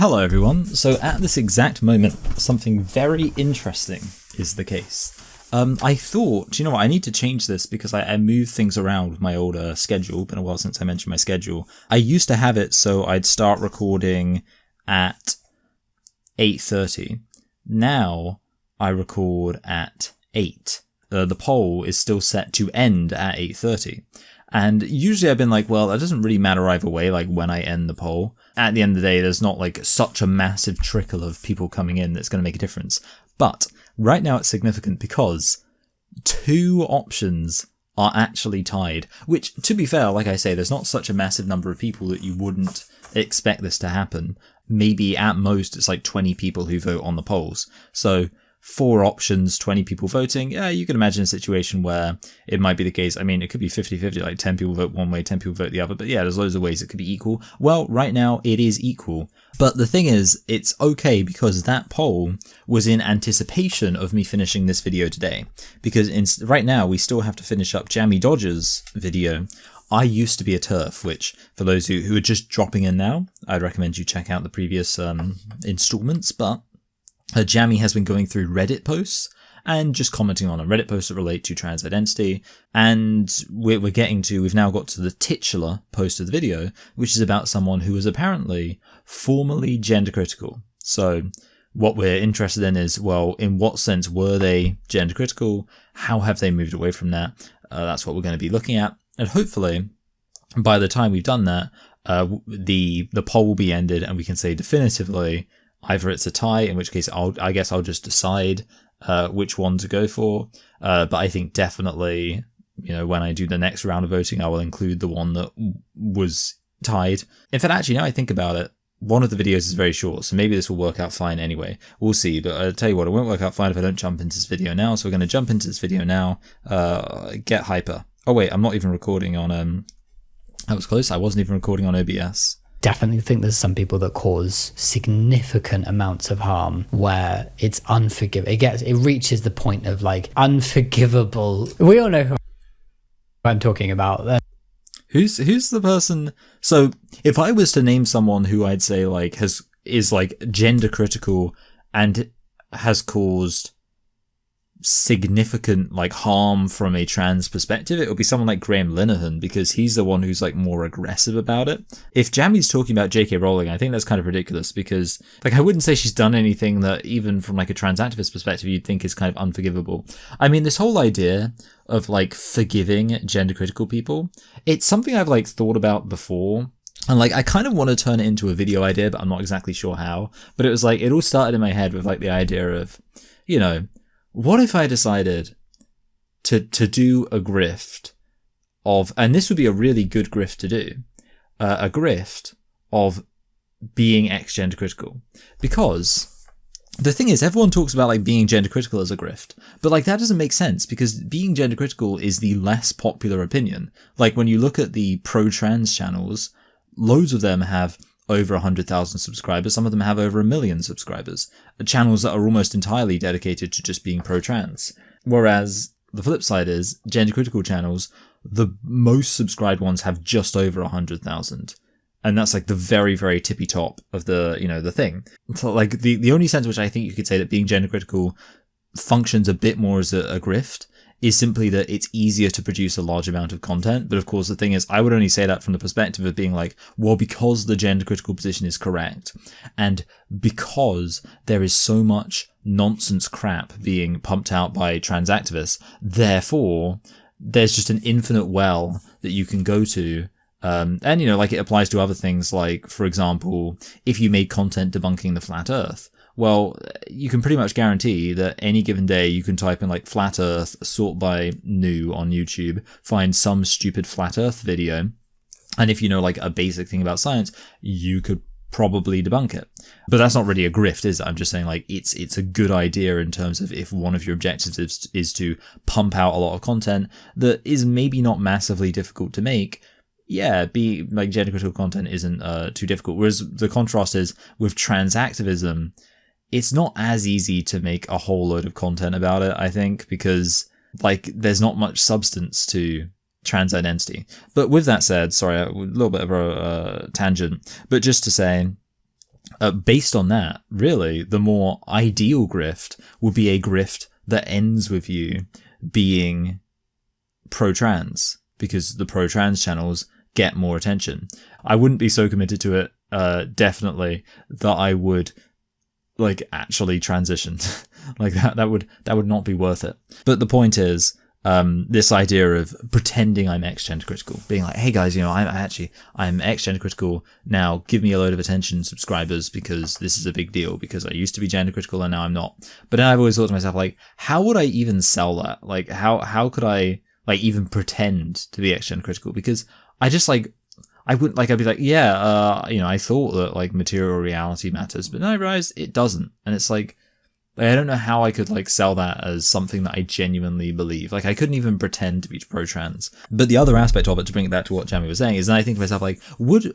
Hello everyone. So at this exact moment, something very interesting is the case. I thought, you know what, I need to change this because I moved things around with my old schedule. Been a while since I mentioned my schedule. I used to have it so I'd start recording at 8:30. Now I record at 8. The poll is still set to end at 8:30. And usually I've been like, well, that doesn't really matter either way, like when I end the poll. At the end of the day, there's not like such a massive trickle of people coming in that's going to make a difference. But right now it's significant because 2 options are actually tied, which, to be fair, like I say, there's not such a massive number of people that you wouldn't expect this to happen. Maybe at most it's like 20 people who vote on the polls. So 4 options, 20 people voting. Yeah, you can imagine a situation where it might be the case. I mean, it could be 50-50, like 10 people vote one way, 10 people vote the other. But yeah, there's loads of ways it could be equal. Well, right now it is equal. But the thing is, it's okay because that poll was in anticipation of me finishing this video today. Because right now we still have to finish up Jammy Dodger's video. I used to be a TERF, which for those who are just dropping in now, I'd recommend you check out the previous installments. But Jammy has been going through Reddit posts and just commenting on a Reddit post that relate to trans identity. And we've now got to the titular post of the video, which is about someone who was apparently formerly gender critical. So what we're interested in is, well, in what sense were they gender critical? How have they moved away from that? That's what we're going to be looking at. And hopefully by the time we've done that, the poll will be ended and we can say definitively either it's a tie, in which case I guess I'll just decide which one to go for. But I think definitely, when I do the next round of voting, I will include the one that was tied. In fact, actually, now I think about it, one of the videos is very short, so maybe this will work out fine anyway. We'll see, but I'll tell you what, it won't work out fine if I don't jump into this video now. So we're going to jump into this video now. Get hyper. Oh wait, I'm not even recording on... that was close. I wasn't even recording on OBS. Definitely think there's some people that cause significant amounts of harm where it's unforgivable. It reaches the point of like unforgivable. We all know who I'm talking about. Who's the person? So if I was to name someone who I'd say like is like gender critical and has caused significant like harm from a trans perspective, it would be someone like Graham Linehan, because he's the one who's like more aggressive about it. If Jammy's talking about JK Rowling, I think that's kind of ridiculous, because like I wouldn't say she's done anything that even from like a trans activist perspective you'd think is kind of unforgivable. I mean, this whole idea of like forgiving gender critical people, it's something I've like thought about before. And like, I kind of want to turn it into a video idea, but I'm not exactly sure how. But it was like, it all started in my head with like the idea of, what if I decided to do a grift of, and this would be a really good grift to do, a grift of being gender critical? Because the thing is, everyone talks about like being gender critical as a grift, but like that doesn't make sense, because being gender critical is the less popular opinion. Like when you look at the pro-trans channels, loads of them have over 100,000 subscribers. Some of them have over 1 million subscribers. Channels that are almost entirely dedicated to just being pro-trans. Whereas the flip side is gender critical channels, the most subscribed ones have just over 100,000. And that's like the very, very tippy top of the, the thing. So like the only sense which I think you could say that being gender critical functions a bit more as a grift is simply that it's easier to produce a large amount of content. But of course, the thing is, I would only say that from the perspective of being like, well, because the gender critical position is correct, and because there is so much nonsense crap being pumped out by trans activists, therefore, there's just an infinite well that you can go to. And, like it applies to other things, like, for example, if you made content debunking the flat earth, well, you can pretty much guarantee that any given day you can type in like flat earth, sort by new on YouTube, find some stupid flat earth video. And if you know like a basic thing about science, you could probably debunk it. But that's not really a grift, is it? I'm just saying like it's a good idea in terms of if one of your objectives is to pump out a lot of content that is maybe not massively difficult to make. Yeah, like gender critical content isn't too difficult. Whereas the contrast is with trans activism, it's not as easy to make a whole load of content about it, I think, because like there's not much substance to trans identity. But with that said, sorry, a little bit of a tangent, but just to say, based on that, really, the more ideal grift would be a grift that ends with you being pro-trans, because the pro-trans channels get more attention. I wouldn't be so committed to it, definitely, that I would like actually transition. Like that would not be worth it. But the point is, this idea of pretending I'm ex-gender critical, being like, hey guys, I'm ex-gender critical now, give me a load of attention, subscribers, because this is a big deal, because I used to be gender critical and now I'm not. But then I've always thought to myself, like, how would I even sell that? Like, how could I like even pretend to be ex-gender critical? Because I just like, I wouldn't like, I'd be like, yeah, I thought that like material reality matters, but then I realized it doesn't. And it's like, I don't know how I could like sell that as something that I genuinely believe. Like I couldn't even pretend to be pro-trans. But the other aspect of it, to bring it back to what Jamie was saying, is then I think to myself, like, would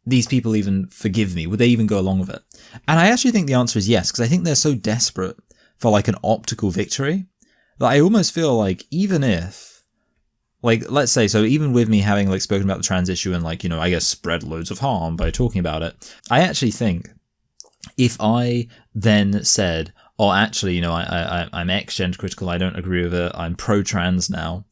these people even forgive me? Would they even go along with it? And I actually think the answer is yes, because I think they're so desperate for like an optical victory that I almost feel like even if, like, let's say, so even with me having like spoken about the trans issue and like, I guess spread loads of harm by talking about it, I actually think if I then said, oh, actually, I'm ex-gender critical, I don't agree with it, I'm pro-trans now,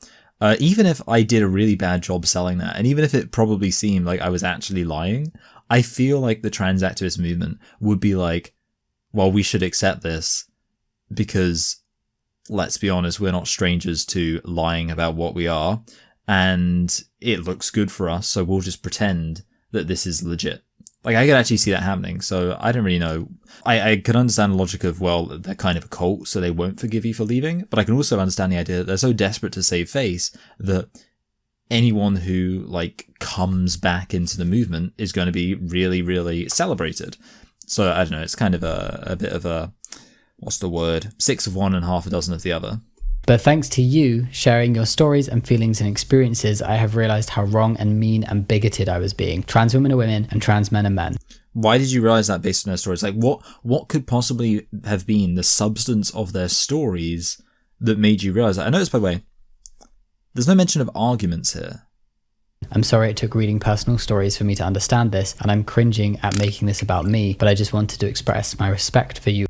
even if I did a really bad job selling that, and even if it probably seemed like I was actually lying, I feel like the trans activist movement would be like, well, we should accept this because, let's be honest, we're not strangers to lying about what we are, and it looks good for us, so we'll just pretend that this is legit. Like, I could actually see that happening, so I don't really know. I can understand the logic of, well, they're kind of a cult, so they won't forgive you for leaving, but I can also understand the idea that they're so desperate to save face that anyone who, like, comes back into the movement is going to be really, really celebrated. So, I don't know, it's kind of a bit of a, what's the word? 6 of one and half a dozen of the other. But thanks to you sharing your stories and feelings and experiences, I have realized how wrong and mean and bigoted I was being. Trans women are women and trans men are men. Why did you realize that based on their stories? Like, what could possibly have been the substance of their stories that made you realize that? I noticed, by the way, there's no mention of arguments here. I'm sorry it took reading personal stories for me to understand this, and I'm cringing at making this about me, but I just wanted to express my respect for you.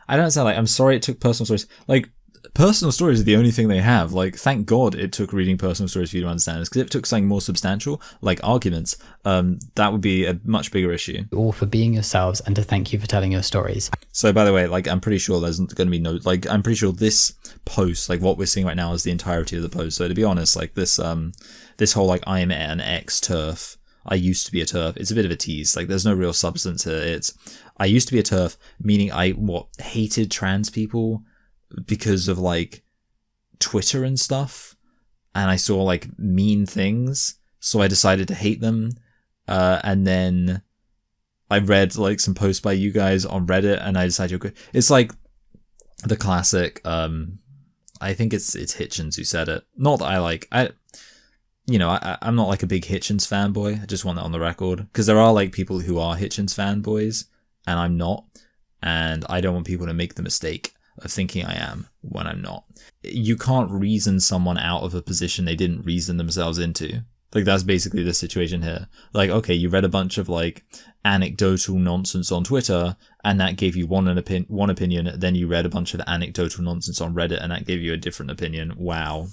I don't understand, like, I'm sorry it took personal stories. Like, personal stories are the only thing they have. Like, thank God it took reading personal stories for you to understand this, because if it took something more substantial, like arguments, that would be a much bigger issue. All for being yourselves and to thank you for telling your stories. So, by the way, like, I'm pretty sure there's going to be no, like, I'm pretty sure this post, like, what we're seeing right now is the entirety of the post. So, to be honest, like, this whole, like, I'm an ex-TERF, I used to be a TERF, it's a bit of a tease. Like, there's no real substance here. It's, I used to be a TERF, meaning I, hated trans people because of like Twitter and stuff, and I saw like mean things, so I decided to hate them, and then I read like some posts by you guys on Reddit, and I decided it's like the classic, I think it's Hitchens who said it, not that I'm not like a big Hitchens fanboy, I just want that on the record, because there are like people who are Hitchens fanboys and I'm not, and I don't want people to make the mistake of thinking I am when I'm not. You can't reason someone out of a position they didn't reason themselves into. Like, that's basically the situation here. Like, okay, you read a bunch of like anecdotal nonsense on Twitter and that gave you one opinion, then you read a bunch of anecdotal nonsense on Reddit and that gave you a different opinion. Wow.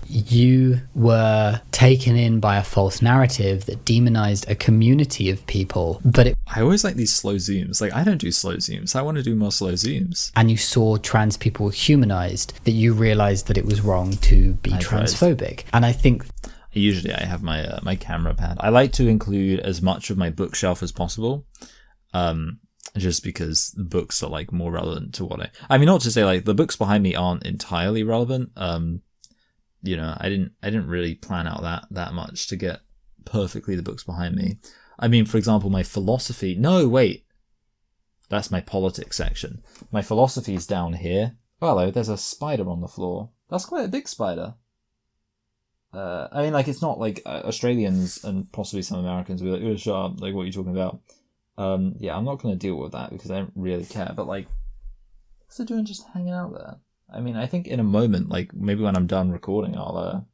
You were taken in by a false narrative that demonized a community of people, but I always like these slow zooms. Like, I don't do slow zooms. I want to do more slow zooms. And you saw trans people humanized, that you realized that it was wrong to be transphobic. And I think usually I have my my camera pad. I like to include as much of my bookshelf as possible. Just because the books are like more relevant to what I mean, not to say like the books behind me aren't entirely relevant. I didn't really plan out that much to get perfectly the books behind me. I mean, for example, my philosophy. No, wait. That's my politics section. My philosophy is down here. Oh, hello, there's a spider on the floor. That's quite a big spider. I mean, like, it's not like Australians and possibly some Americans will be like, oh, shut up, like, what are you talking about? Yeah, I'm not going to deal with that because I don't really care. But, like, what's it doing just hanging out there? I mean, I think in a moment, like, maybe when I'm done recording, I'll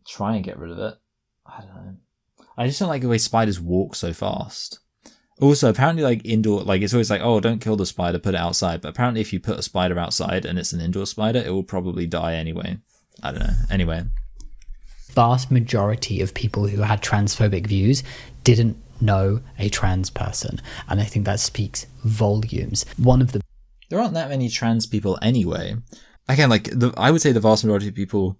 try and get rid of it. I don't know. I just don't like the way spiders walk so fast. Also, apparently, like indoor, like it's always like, oh, don't kill the spider, put it outside. But apparently, if you put a spider outside and it's an indoor spider, it will probably die anyway. I don't know. Anyway. Vast majority of people who had transphobic views didn't know a trans person. And I think that speaks volumes. There aren't that many trans people anyway. Again, like, I would say the vast majority of people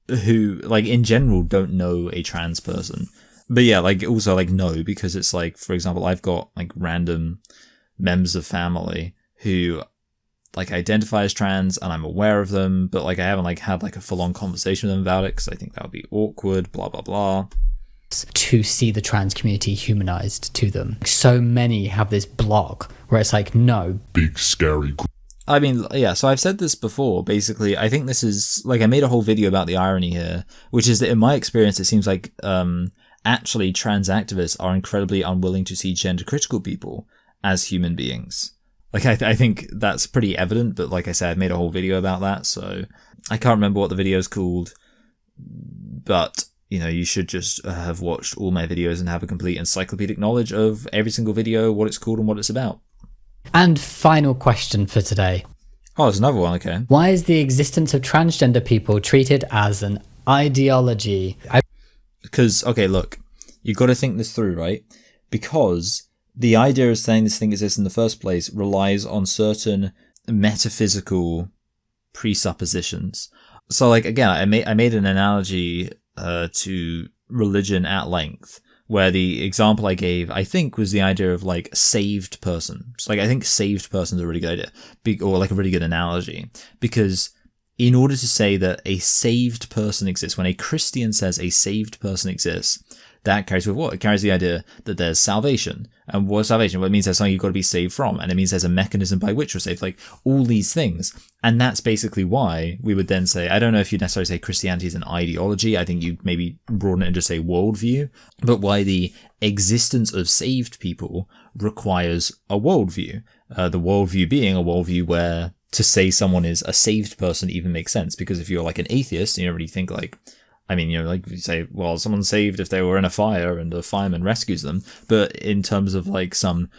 who, like, in general, don't know a trans person. But yeah, like, also, like, no, because it's like, for example, I've got, like, random members of family who, like, identify as trans, and I'm aware of them, but, like, I haven't, like, had, like, a full-on conversation with them about it, because I think that would be awkward, blah, blah, blah. To see the trans community humanized to them. So many have this block where it's like, no. Big, scary... I mean, yeah, so I've said this before, basically. I think this is, like, I made a whole video about the irony here, which is that in my experience, it seems like, actually trans activists are incredibly unwilling to see gender critical people as human beings. Like, I think that's pretty evident, but like I said, I made a whole video about that, so I can't remember what the video is called, but, you know, you should just have watched all my videos and have a complete encyclopedic knowledge of every single video, what it's called and what it's about. And final question for today. Oh, there's another one, okay. Why is the existence of transgender people treated as an ideology? Because, okay, look, you've got to think this through, right? Because the idea of saying this thing exists in the first place relies on certain metaphysical presuppositions. So, like, again, I made an analogy to religion at length, where the example I gave, I think, was the idea of, like, saved person. So, like, I think saved person is a really good idea, or, like, a really good analogy, because in order to say that a saved person exists, when a Christian says a saved person exists, that carries with what? It carries the idea that there's salvation. And what's salvation? Well, it means there's something you've got to be saved from. And it means there's a mechanism by which you're saved. Like, all these things. And that's basically why we would then say, I don't know if you'd necessarily say Christianity is an ideology. I think you'd maybe broaden it and just say worldview. But why the existence of saved people requires a worldview. The worldview being a worldview where to say someone is a saved person even makes sense, because if you're like an atheist, you don't really think like, I mean, you know, like you say, well, someone's saved if they were in a fire and a fireman rescues them. But in terms of like some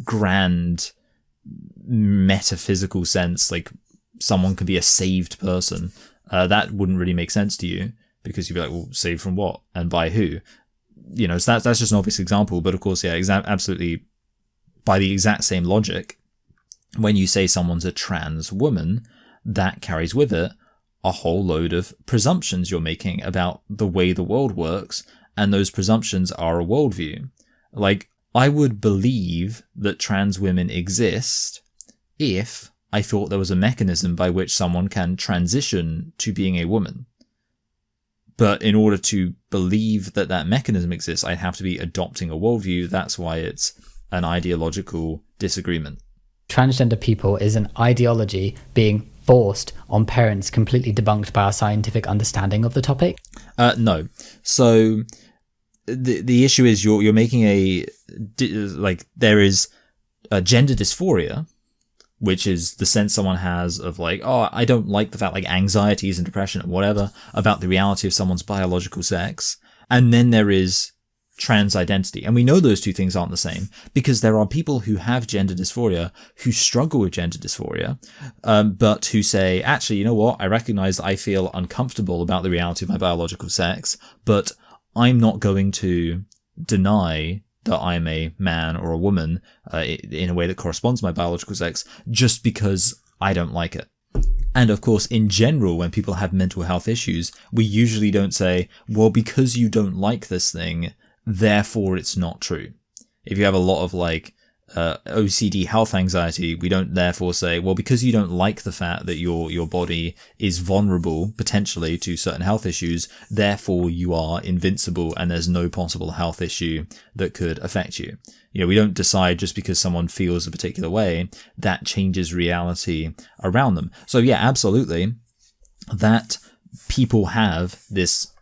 grand metaphysical sense, like someone could be a saved person, that wouldn't really make sense to you, because you'd be like, well, saved from what and by who? You know, so that's just an obvious example. But of course, yeah, absolutely, by the exact same logic, when you say someone's a trans woman, that carries with it a whole load of presumptions you're making about the way the world works, and those presumptions are a worldview. Like, I would believe that trans women exist if I thought there was a mechanism by which someone can transition to being a woman. But in order to believe that that mechanism exists, I'd have to be adopting a worldview. That's why it's an ideological disagreement. Transgender people is an ideology being forced on parents, completely debunked by our scientific understanding of the topic? No. So the issue is you're making there is a gender dysphoria, which is the sense someone has of like, oh, I don't like the fact, like anxieties and depression and whatever about the reality of someone's biological sex. And then there is trans identity. And we know those two things aren't the same, because there are people who have gender dysphoria, who struggle with gender dysphoria, but who say, actually, you know what? I recognize that I feel uncomfortable about the reality of my biological sex, but I'm not going to deny that I'm a man or a woman in a way that corresponds to my biological sex just because I don't like it. And of course, in general, when people have mental health issues, we usually don't say, well, because you don't like this thing, therefore it's not true. If you have a lot of like OCD health anxiety, we don't therefore say, well, because you don't like the fact that your body is vulnerable potentially to certain health issues, therefore you are invincible and there's no possible health issue that could affect you. You know, we don't decide just because someone feels a particular way that changes reality around them. So yeah, absolutely, that people have this,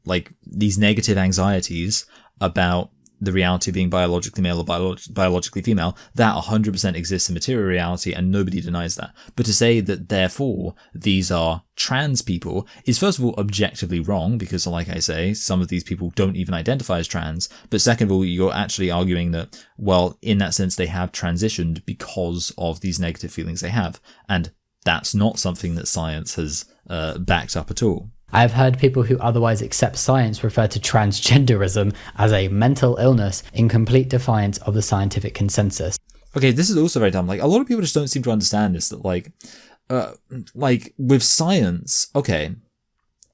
like, these negative anxieties about the reality of being biologically male or biologically female, that 100% exists in material reality and nobody denies that. But to say that therefore these are trans people is first of all objectively wrong, because like I say, some of these people don't even identify as trans. But second of all, you're actually arguing that, well, in that sense, they have transitioned because of these negative feelings they have. And that's not something that science has backed up at all. I've heard people who otherwise accept science refer to transgenderism as a mental illness in complete defiance of the scientific consensus. Okay, this is also very dumb. Like, a lot of people just don't seem to understand this, that like with science, okay,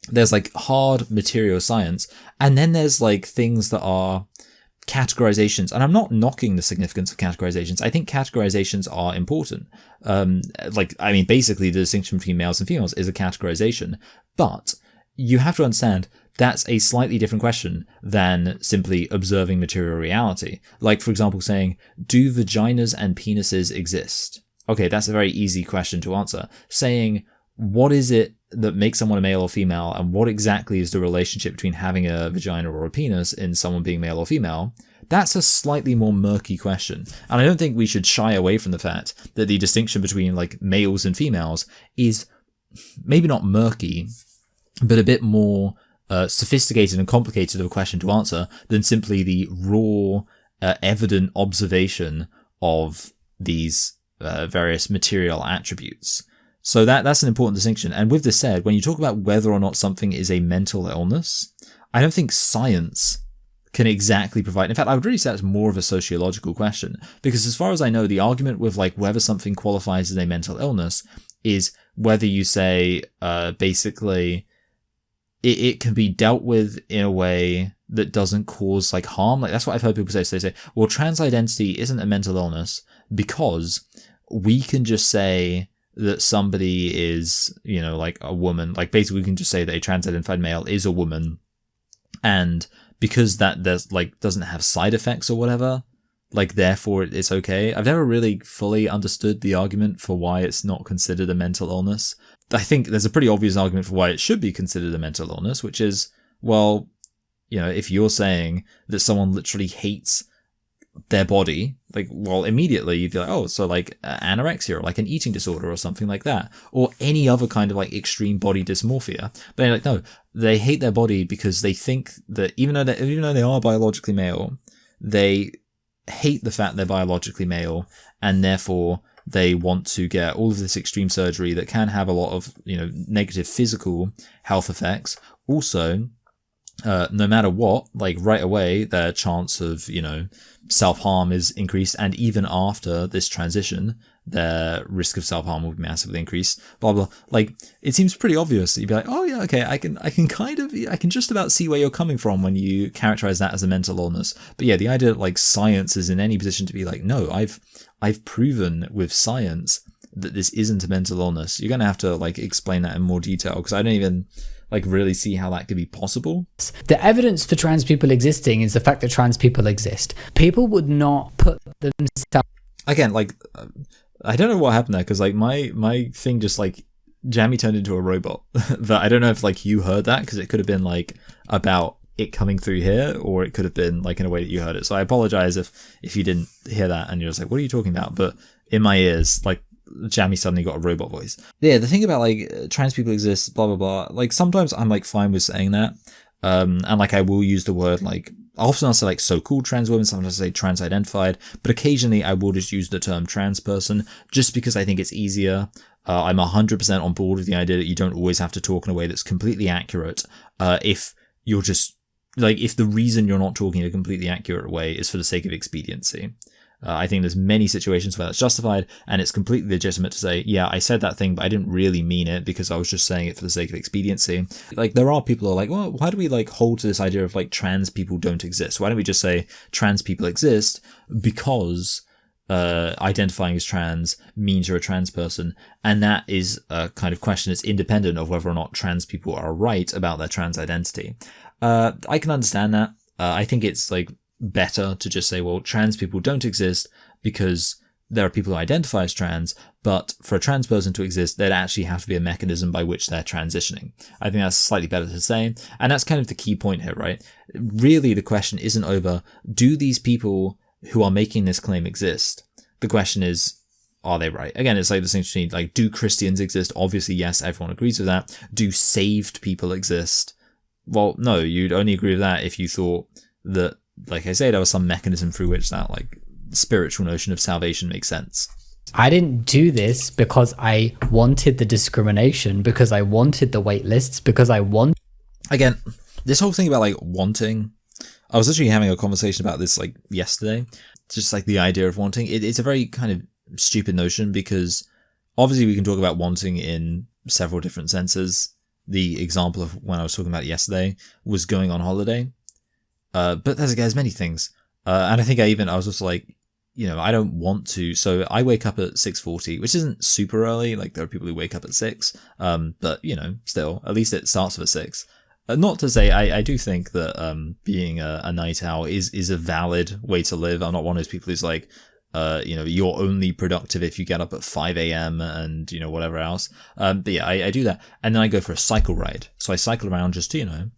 there's like hard material science, and then there's like things that are categorizations. And I'm not knocking the significance of categorizations. I think categorizations are important. Basically the distinction between males and females is a categorization, but you have to understand that's a slightly different question than simply observing material reality. Like, for example, saying, do vaginas and penises exist? Okay, that's a very easy question to answer. Saying, what is it that makes someone a male or female, and what exactly is the relationship between having a vagina or a penis in someone being male or female? That's a slightly more murky question. And I don't think we should shy away from the fact that the distinction between like males and females is maybe not murky, but a bit more sophisticated and complicated of a question to answer than simply the raw, evident observation of these various material attributes. So that's an important distinction. And with this said, when you talk about whether or not something is a mental illness, I don't think science can exactly provide. In fact, I would really say that's more of a sociological question, because as far as I know, the argument with like whether something qualifies as a mental illness is whether you say basically it can be dealt with in a way that doesn't cause like harm. Like, that's what I've heard people say. So they say, well, trans identity isn't a mental illness because we can just say that somebody is, you know, like a woman. Like, basically we can just say that a trans identified male is a woman, and because that there's like doesn't have side effects or whatever, like therefore it's okay. I've never really fully understood the argument for why it's not considered a mental illness. I think there's a pretty obvious argument for why it should be considered a mental illness, which is, well, you know, if you're saying that someone literally hates their body, like, well, immediately you'd be like, oh, so like anorexia or like an eating disorder or something like that, or any other kind of like extreme body dysmorphia. But they're like, no, they hate their body because they think that even though they are biologically male, they hate the fact they're biologically male, and therefore they want to get all of this extreme surgery that can have a lot of, you know, negative physical health effects. Also, no matter what, like right away, their chance of, you know, self-harm is increased, and even after this transition, their risk of self-harm will be massively increased, blah, blah. Like, it seems pretty obvious. You'd be like, oh yeah, okay, I can just about see where you're coming from when you characterize that as a mental illness. But yeah, the idea that like science is in any position to be like, no, I've proven with science that this isn't a mental illness. You're going to have to like explain that in more detail, because I don't even like really see how that could be possible. The evidence for trans people existing is the fact that trans people exist. People would not put themselves... Again, like, I don't know what happened there, because like my thing just like Jammy turned into a robot. But I don't know if like you heard that, because it could have been like about it coming through here, or it could have been like in a way that you heard it. So I apologize if you didn't hear that and you're just like, what are you talking about? But in my ears, like, Jammy suddenly got a robot voice. Yeah, the thing about like trans people exist, blah blah blah, like sometimes I'm like fine with saying that, and like I will use the word like, often I'll say like so-called trans women, sometimes I say trans identified, but occasionally I will just use the term trans person just because I think it's easier. I'm 100% on board with the idea that you don't always have to talk in a way that's completely accurate if you're just like, if the reason you're not talking in a completely accurate way is for the sake of expediency. I think there's many situations where that's justified, and it's completely legitimate to say, yeah, I said that thing, but I didn't really mean it because I was just saying it for the sake of expediency. Like, there are people who are like, well, why do we like hold to this idea of like trans people don't exist? Why don't we just say trans people exist because identifying as trans means you're a trans person? And that is a kind of question that's independent of whether or not trans people are right about their trans identity. I can understand that. I think it's like better to just say, well, trans people don't exist because there are people who identify as trans, but for a trans person to exist, there'd actually have to be a mechanism by which they're transitioning. I think that's slightly better to say. And that's kind of the key point here, right? Really, the question isn't over, do these people who are making this claim exist? The question is, are they right? Again, it's like the same between, like, do Christians exist? Obviously, yes, everyone agrees with that. Do saved people exist? Well, no, you'd only agree with that if you thought that, like I say, there was some mechanism through which that, like, spiritual notion of salvation makes sense. I didn't do this because I wanted the discrimination, because I wanted the wait lists, because I want. Again, this whole thing about, like, wanting, I was literally having a conversation about this, like, yesterday. Just like the idea of wanting. It's a very kind of stupid notion, because obviously we can talk about wanting in several different senses. The example of when I was talking about it yesterday was going on holiday. But there's many things. And I think I was also like, you know, I don't want to. So I wake up at 6:40, which isn't super early. Like, there are people who wake up at 6. But, you know, still, at least it starts with 6. Not to say, I do think that being a night owl is a valid way to live. I'm not one of those people who's like, you know, you're only productive if you get up at 5 a.m. and, you know, whatever else. But yeah, I do that. And then I go for a cycle ride. So I cycle around just to, you know,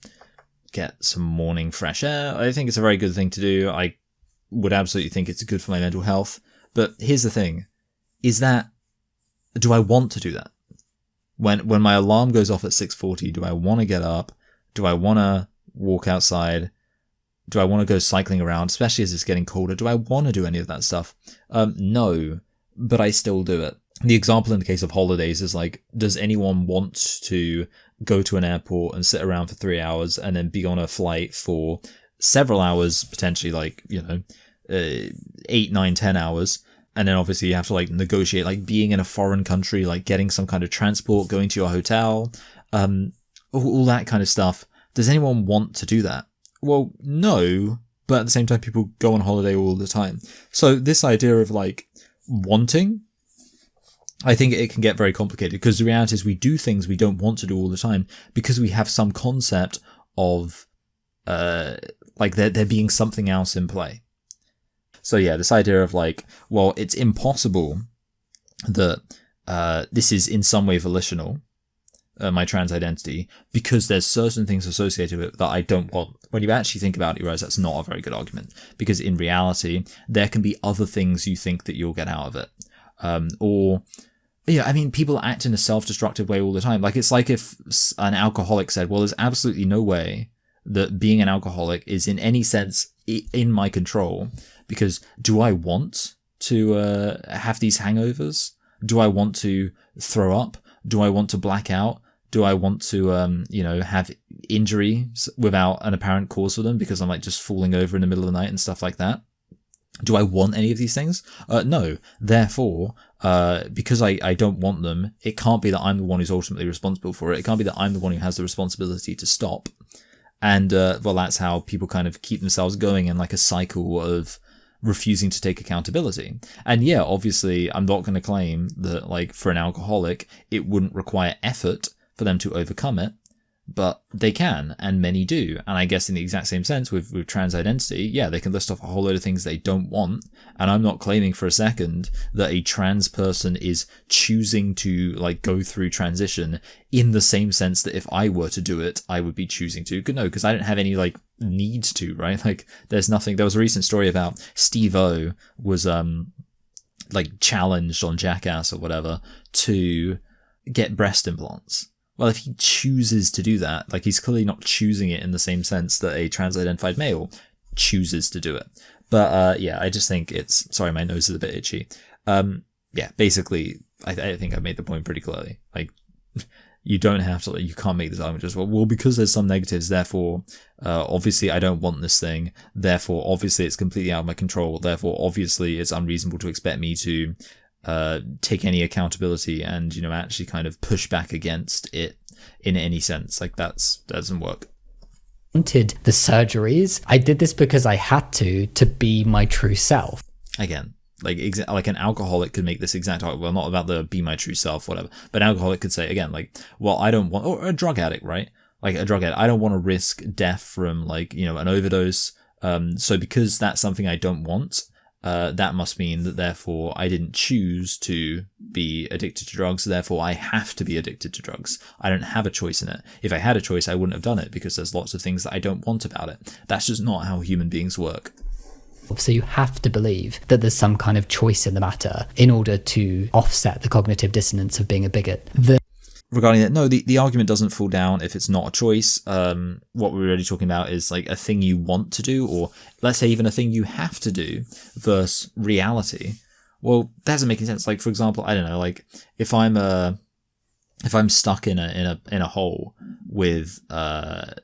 get some morning fresh air. I think it's a very good thing to do. I would absolutely think it's good for my mental health. But here's the thing, is that, do I want to do that? When my alarm goes off at 6:40, do I want to get up? Do I want to walk outside? Do I want to go cycling around, especially as it's getting colder? Do I want to do any of that stuff? No, but I still do it. The example in the case of holidays is like, does anyone want to go to an airport and sit around for 3 hours and then be on a flight for several hours, potentially like, you know, 8, 9, 10 hours? And then obviously you have to like negotiate, like being in a foreign country, like getting some kind of transport, going to your hotel, all that kind of stuff. Does anyone want to do that? Well, no, but at the same time, people go on holiday all the time. So this idea of like wanting, I think it can get very complicated, because the reality is we do things we don't want to do all the time because we have some concept of like there being something else in play. So yeah, this idea of like, well, it's impossible that this is in some way volitional, my trans identity, because there's certain things associated with it that I don't want. When you actually think about it, you realize that's not a very good argument, because in reality, there can be other things you think that you'll get out of it. Or, yeah, I mean, people act in a self-destructive way all the time. Like, it's like if an alcoholic said, well, there's absolutely no way that being an alcoholic is in any sense in my control, because do I want to have these hangovers? Do I want to throw up? Do I want to black out? Do I want to, you know, have injuries without an apparent cause for them because I'm like just falling over in the middle of the night and stuff like that? Do I want any of these things? No. Therefore, because I don't want them, it can't be that I'm the one who's ultimately responsible for it. It can't be that I'm the one who has the responsibility to stop. And, well, that's how people kind of keep themselves going in like a cycle of refusing to take accountability. And yeah, obviously, I'm not going to claim that, like, for an alcoholic, it wouldn't require effort for them to overcome it, but they can, and many do. And I guess in the exact same sense with trans identity, yeah, they can list off a whole load of things they don't want. And I'm not claiming for a second that a trans person is choosing to like go through transition in the same sense that if I were to do it, I would be choosing to. No, because I don't have any like need to, right? Like there's nothing. There was a recent story about Steve-O was like challenged on Jackass or whatever to get breast implants. Well, if he chooses to do that, like he's clearly not choosing it in the same sense that a trans-identified male chooses to do it. But yeah, I just think it's, sorry, my nose is a bit itchy. Yeah, basically, I think I made the point pretty clearly. Like, you don't have to, like, you can't make this argument just, well, because there's some negatives, therefore, obviously I don't want this thing, therefore, obviously it's completely out of my control, therefore, obviously it's unreasonable to expect me to take any accountability and, you know, actually kind of push back against it in any sense. Like that doesn't work. Wanted the surgeries. I did this because I had to be my true self. Again, like an alcoholic could make this exact argument, well, not about the be my true self, whatever, but an alcoholic could say, again, like, well, I don't want, or a drug addict, right? Like a drug addict, I don't want to risk death from like, you know, an overdose. So because that's something I don't want, that must mean that therefore I didn't choose to be addicted to drugs, therefore I have to be addicted to drugs. I don't have a choice in it. If I had a choice, I wouldn't have done it because there's lots of things that I don't want about it. That's just not how human beings work. So you have to believe that there's some kind of choice in the matter in order to offset the cognitive dissonance of being a bigot. Regarding that, no, the argument doesn't fall down if it's not a choice. What we're really talking about is like a thing you want to do, or let's say even a thing you have to do, versus reality. Well, that doesn't make any sense. Like, for example, I don't know, like if I'm stuck in a hole with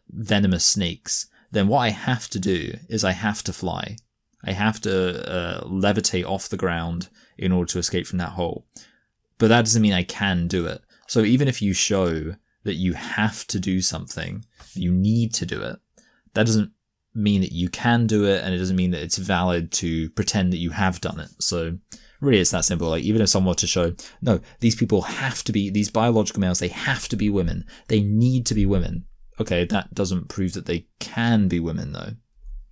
venomous snakes, then what I have to do is I have to fly. I have to levitate off the ground in order to escape from that hole. But that doesn't mean I can do it. So even if you show that you have to do something, you need to do it, that doesn't mean that you can do it, and it doesn't mean that it's valid to pretend that you have done it. So really it's that simple. Like, even if someone were to show, no, these people have to be, these biological males, they have to be women. They need to be women. Okay, that doesn't prove that they can be women though.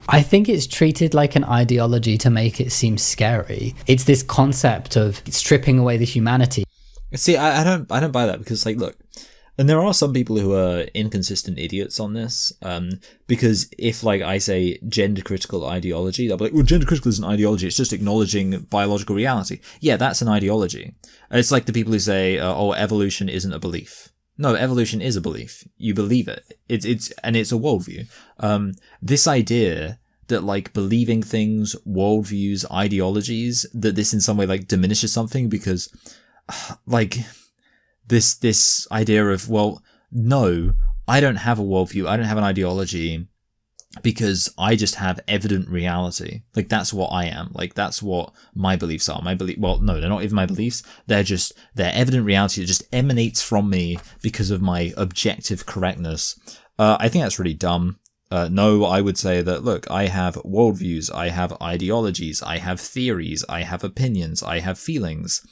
I think it's treated like an ideology to make it seem scary. It's this concept of stripping away the humanity. See, I don't buy that, because like, look, and there are some people who are inconsistent idiots on this, because if like I say gender critical ideology, they'll be like, well, gender critical isn't ideology, it's just acknowledging biological reality. Yeah, that's an ideology. It's like the people who say, oh, evolution isn't a belief. No, evolution is a belief. You believe it. It's a worldview. This idea that like believing things, worldviews, ideologies, that this in some way like diminishes something because like this idea of, well, no, I don't have a worldview, I don't have an ideology because I just have evident reality. Like, that's what I am. Like, that's what my beliefs are. Well, no, they're not even my beliefs. They're evident reality that just emanates from me because of my objective correctness. I think that's really dumb. No, I would say that, look, I have worldviews, I have ideologies, I have theories, I have opinions, I have feelings.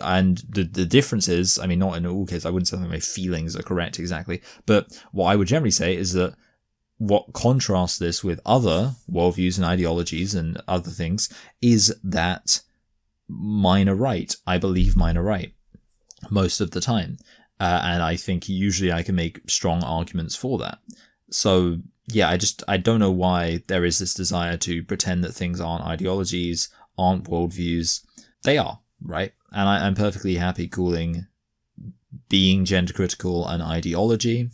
And the difference is, I mean, not in all cases, I wouldn't say that my feelings are correct exactly, but what I would generally say is that what contrasts this with other worldviews and ideologies and other things is that mine are right. I believe mine are right most of the time. And I think usually I can make strong arguments for that. So yeah, I don't know why there is this desire to pretend that things aren't ideologies, aren't worldviews. They are, right? And I'm perfectly happy calling being gender critical an ideology,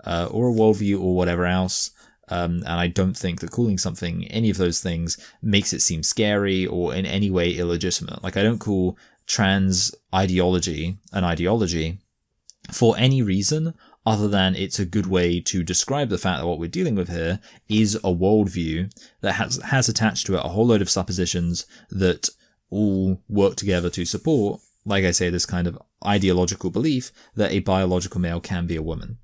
or a worldview or whatever else. And I don't think that calling something any of those things makes it seem scary or in any way illegitimate. Like, I don't call trans ideology an ideology for any reason other than it's a good way to describe the fact that what we're dealing with here is a worldview that has attached to it a whole load of suppositions that all work together to support, like I say, this kind of ideological belief that a biological male can be a woman.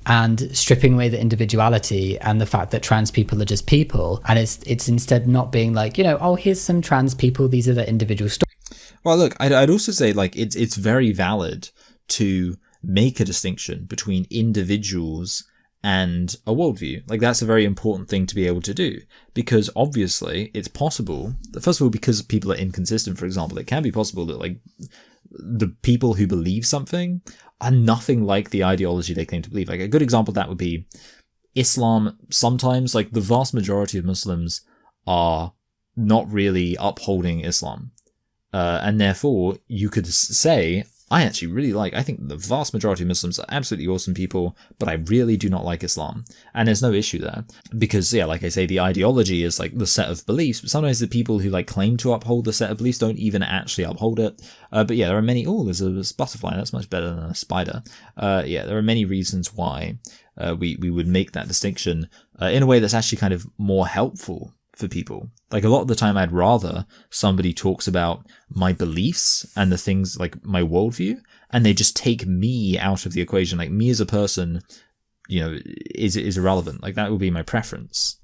And stripping away the individuality and the fact that trans people are just people, and it's instead not being like, oh, here's some trans people, these are the individual stories. Well, look, I'd also say like it's very valid to make a distinction between individuals and a worldview. Like, that's a very important thing to be able to do, because obviously it's possible, first of all, because people are inconsistent, for example, it can be possible that like the people who believe something are nothing like the ideology they claim to believe. Like, a good example of that would be Islam. Sometimes, like, the vast majority of Muslims are not really upholding Islam. And therefore, you could say, I think the vast majority of Muslims are absolutely awesome people, but I really do not like Islam. And there's no issue there. Because, yeah, like I say, the ideology is like the set of beliefs, but sometimes the people who like claim to uphold the set of beliefs don't even actually uphold it. But yeah, there are many, there's a butterfly, that's much better than a spider. Yeah, there are many reasons why we would make that distinction in a way that's actually kind of more helpful for people. Like, a lot of the time I'd rather somebody talks about my beliefs and the things like my worldview, and they just take me out of the equation. Like, me as a person, is irrelevant. Like, that would be my preference.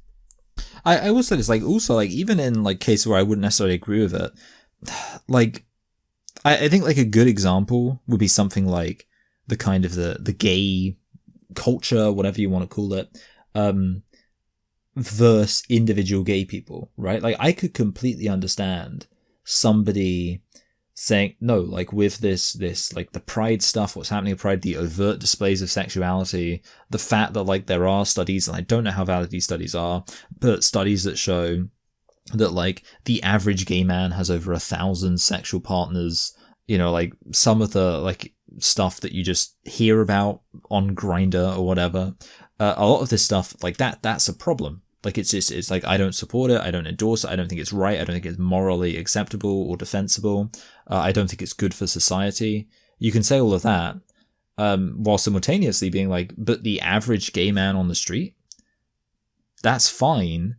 I will say this, like, also, like, even in like cases where I wouldn't necessarily agree with it, like, I think like a good example would be something like the kind of the gay culture, whatever you want to call it, versus individual gay people, right? Like, I could completely understand somebody saying, no, like, with this, like, the pride stuff, what's happening at pride, the overt displays of sexuality, the fact that, like, there are studies, and I don't know how valid these studies are, but studies that show that, like, the average gay man has over 1,000 sexual partners, you know, like, some of the, like, stuff that you just hear about on Grindr or whatever, a lot of this stuff, like, that's a problem. Like, it's like, I don't support it, I don't endorse it, I don't think it's right, I don't think it's morally acceptable or defensible, I don't think it's good for society. You can say all of that, while simultaneously being like, but the average gay man on the street, that's fine,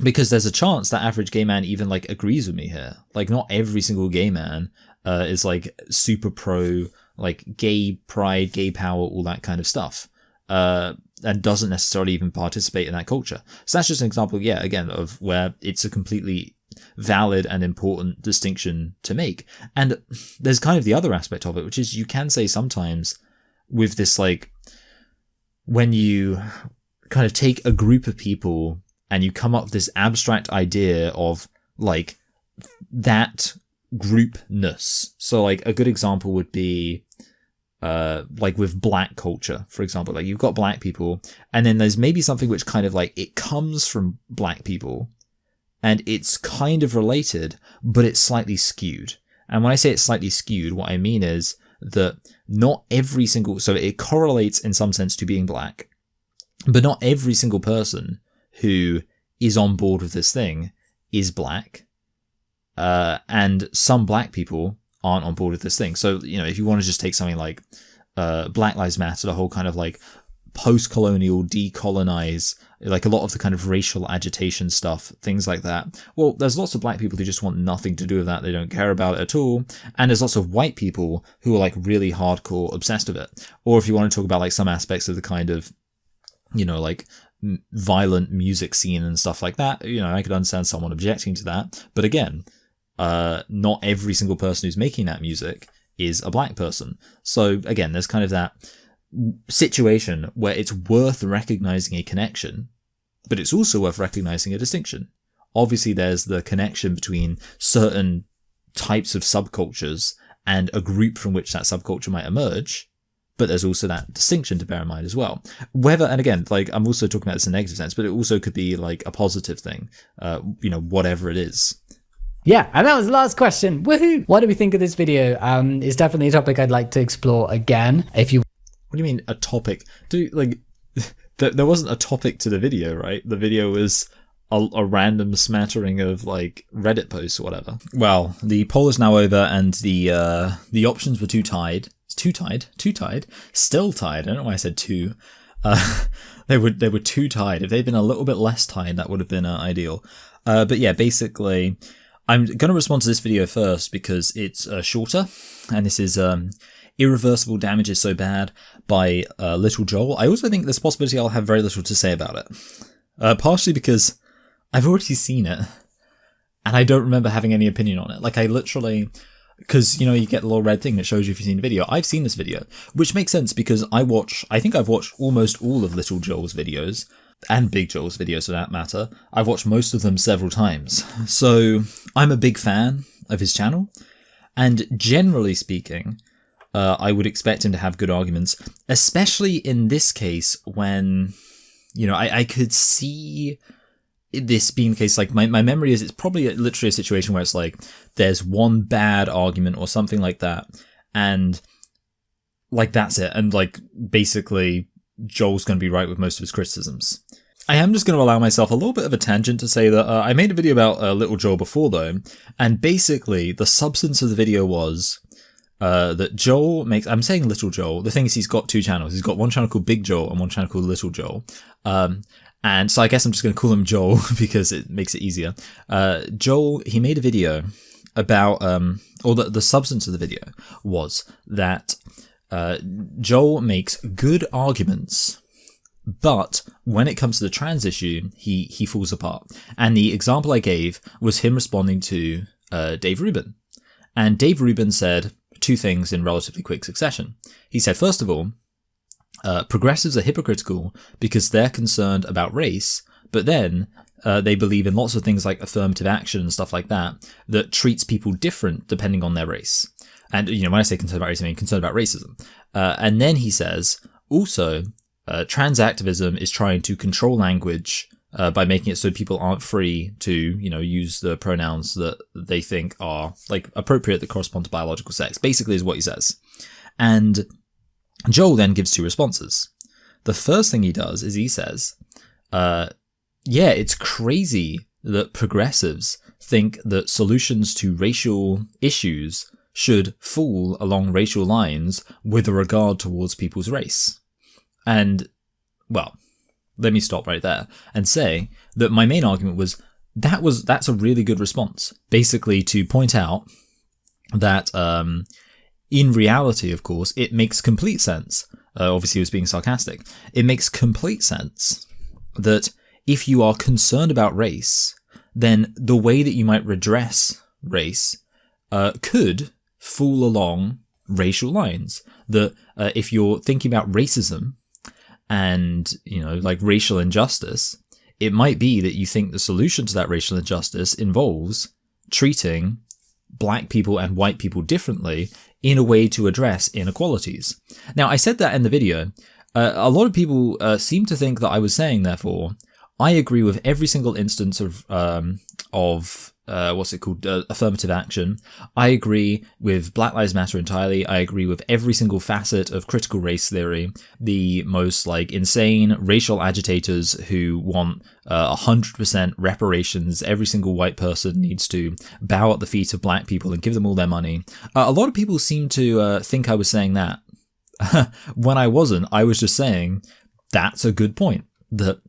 because there's a chance that average gay man even, like, agrees with me here. Like, not every single gay man is, like, super pro, like, gay pride, gay power, all that kind of stuff. And doesn't necessarily even participate in that culture. So that's just an example, yeah, again, of where it's a completely valid and important distinction to make. And there's kind of the other aspect of it, which is you can say sometimes with this, like, when you kind of take a group of people and you come up with this abstract idea of, like, that groupness. So, like, a good example would be, like, with black culture, for example. Like, you've got black people, and then there's maybe something which kind of, like, it comes from black people, and it's kind of related, but it's slightly skewed. And when I say it's slightly skewed, what I mean is that not every single... So it correlates in some sense to being black, but not every single person who is on board with this thing is black. And some black people aren't on board with this thing. So, you know, if you want to just take something like Black Lives Matter, the whole kind of, like, post-colonial, decolonize, like, a lot of the kind of racial agitation stuff, things like that. Well, there's lots of black people who just want nothing to do with that. They don't care about it at all. And there's lots of white people who are, like, really hardcore obsessed with it. Or if you want to talk about, like, some aspects of the kind of, you know, like, violent music scene and stuff like that, you know, I could understand someone objecting to that. But again, not every single person who's making that music is a black person. So again, there's kind of that situation where it's worth recognizing a connection, but it's also worth recognizing a distinction. Obviously, there's the connection between certain types of subcultures and a group from which that subculture might emerge, but there's also that distinction to bear in mind as well. Whether, and again, like, I'm also talking about this in a negative sense, but it also could be, like, a positive thing, you know, whatever it is. Yeah, and that was the last question. Woohoo! What do we think of this video? It's definitely a topic I'd like to explore again. If you... What do you mean, a topic? There wasn't a topic to the video, right? The video was a random smattering of, like, Reddit posts or whatever. Well, the poll is now over, and the options were still tied. I don't know why I said two. They were too tied. If they'd been a little bit less tied, that would have been ideal. But yeah, basically, I'm going to respond to this video first because it's shorter, and this is Irreversible Damage is So Bad by Little Joel. I also think there's a possibility I'll have very little to say about it. Partially because I've already seen it, and I don't remember having any opinion on it. Like, I literally... Because, you know, you get the little red thing that shows you if you've seen the video. I've seen this video, which makes sense because I think I've watched almost all of Little Joel's videos, and Big Joel's videos for that matter. I've watched most of them several times. So I'm a big fan of his channel, and generally speaking, I would expect him to have good arguments, especially in this case when, you know, I could see this being the case. Like, my memory is it's probably literally a situation where it's like there's one bad argument or something like that, and like that's it, and like basically Joel's going to be right with most of his criticisms. I am just going to allow myself a little bit of a tangent to say that I made a video about Little Joel before though, and basically the substance of the video was that Joel makes... I'm saying Little Joel. The thing is, he's got two channels. He's got one channel called Big Joel and one channel called Little Joel. And so I guess I'm just going to call him Joel because it makes it easier. Joel, he made a video about, or the substance of the video was that Joel makes good arguments, but when it comes to the trans issue, he falls apart. And the example I gave was him responding to Dave Rubin. And Dave Rubin said two things in relatively quick succession. He said, first of all, progressives are hypocritical because they're concerned about race, But then they believe in lots of things like affirmative action and stuff like that treats people different depending on their race. And, when I say concerned about race, I mean concerned about racism. And then he says, also, trans activism is trying to control language by making it so people aren't free to, use the pronouns that they think are like appropriate that correspond to biological sex, basically is what he says. And Joel then gives two responses. The first thing he does is he says, yeah, it's crazy that progressives think that solutions to racial issues should fall along racial lines with a regard towards people's race. And, well, let me stop right there and say that my main argument was that's a really good response, basically to point out that in reality, of course, it makes complete sense. Obviously, he was being sarcastic. It makes complete sense that if you are concerned about race, then the way that you might redress race could fall along racial lines. That if you're thinking about racism and, like racial injustice, it might be that you think the solution to that racial injustice involves treating black people and white people differently in a way to address inequalities. Now, I said that in the video. A lot of people seem to think that I was saying, therefore, I agree with every single instance of affirmative action. I agree with Black Lives Matter entirely. I agree with every single facet of critical race theory. The most insane racial agitators who want 100% reparations. Every single white person needs to bow at the feet of black people and give them all their money. A lot of people seem to think I was saying that. When I wasn't, I was just saying that's a good point. That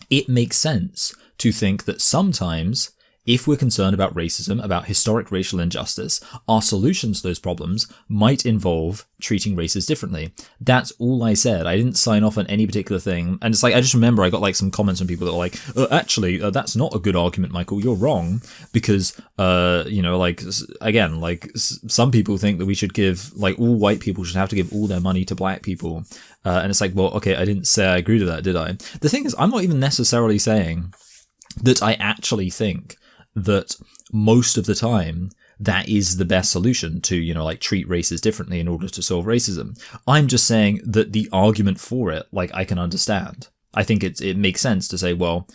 it makes sense to think that sometimes, if we're concerned about racism, about historic racial injustice, our solutions to those problems might involve treating races differently. That's all I said. I didn't sign off on any particular thing. And it's I just remember I got some comments from people that were actually, that's not a good argument, Michael. You're wrong. Because, some people think that we should give, all white people should have to give all their money to black people. And it's well, okay, I didn't say I agree to that, did I? The thing is, I'm not even necessarily saying that I actually think that most of the time that is the best solution to, treat races differently in order to solve racism. I'm just saying that the argument for it, I can understand. I think it makes sense to say, well,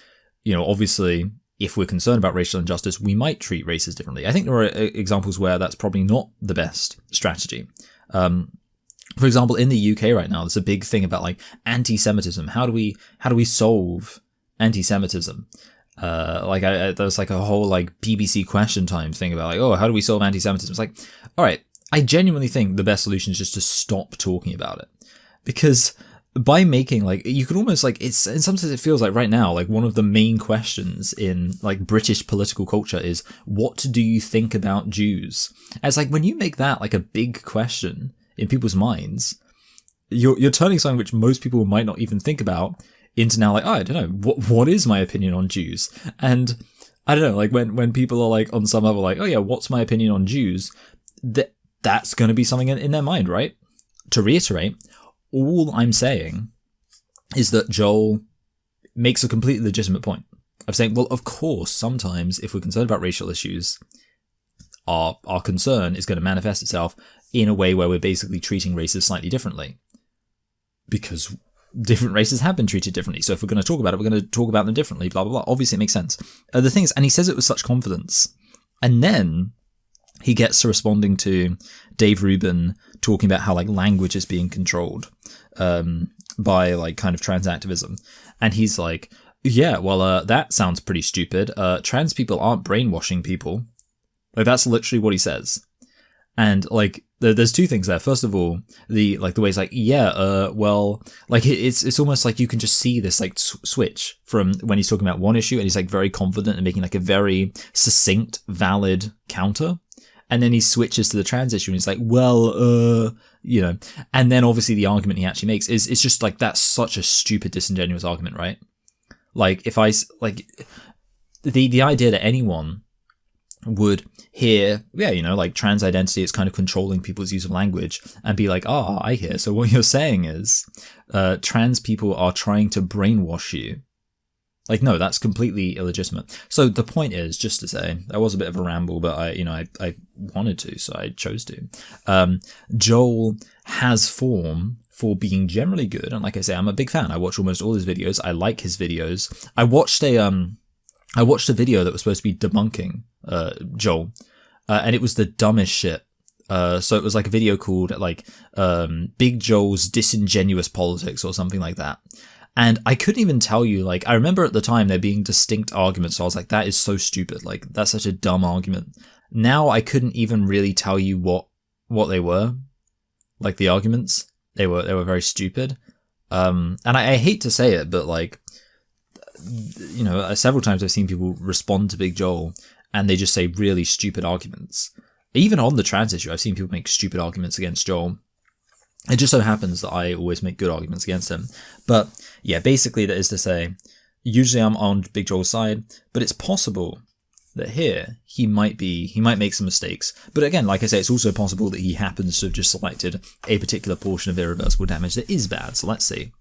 obviously, if we're concerned about racial injustice, we might treat races differently. I think there are examples where that's probably not the best strategy. For example, in the UK right now, there's a big thing about anti-Semitism. How do we solve anti-Semitism? There was a whole BBC Question Time thing about how do we solve anti-Semitism? It's all right, I genuinely think the best solution is just to stop talking about it, because by making you could almost it's in some sense it feels like right now one of the main questions in British political culture is what do you think about Jews? As when you make that a big question in people's minds, you're turning something which most people might not even think about into now I don't know, what is my opinion on Jews? And I don't know, when people are on some level oh yeah, what's my opinion on Jews? That's going to be something in their mind, right? To reiterate, all I'm saying is that Joel makes a completely legitimate point of saying, well, of course, sometimes if we're concerned about racial issues, our concern is going to manifest itself in a way where we're basically treating races slightly differently. Because different races have been treated differently. So if we're going to talk about it, we're going to talk about them differently, blah, blah, blah. Obviously, it makes sense. The thing is, and he says it with such confidence. And then he gets to responding to Dave Rubin talking about how language is being controlled by kind of trans activism. And he's yeah, well, that sounds pretty stupid. Trans people aren't brainwashing people. That's literally what he says. And there's two things there. First of all, the way it's it's almost you can just see this switch from when he's talking about one issue and he's very confident and making a very succinct, valid counter. And then he switches to the trans issue and he's and then obviously the argument he actually makes is just that's such a stupid, disingenuous argument, right? If I, the idea that anyone would hear, trans identity is kind of controlling people's use of language and be I hear. So what you're saying is trans people are trying to brainwash you Like, no, that's completely illegitimate. So the point is, just to say, that was a bit of a ramble, but I wanted to, so I chose to. Joel has form for being generally good, and like I say, I'm a big fan. I watch almost all his videos. I like his videos. I watched a video that was supposed to be debunking Joel, and it was the dumbest shit. So it was like a video called Big Joel's Disingenuous Politics or something like that. And I couldn't even tell you, like, I remember at the time there being distinct arguments. So I was like, that is so stupid. Like, that's such a dumb argument. Now I couldn't even really tell you what they were. Like, the arguments, they were very stupid. And I hate to say it, but like, several times I've seen people respond to Big Joel and they just say really stupid arguments. Even on the trans issue, I've seen people make stupid arguments against Joel. It just so happens that I always make good arguments against him. But yeah, basically that is to say, usually I'm on Big Joel's side, but it's possible that here he might make some mistakes. But again, like I say, it's also possible that he happens to have just selected a particular portion of irreversible damage that is bad. So let's see.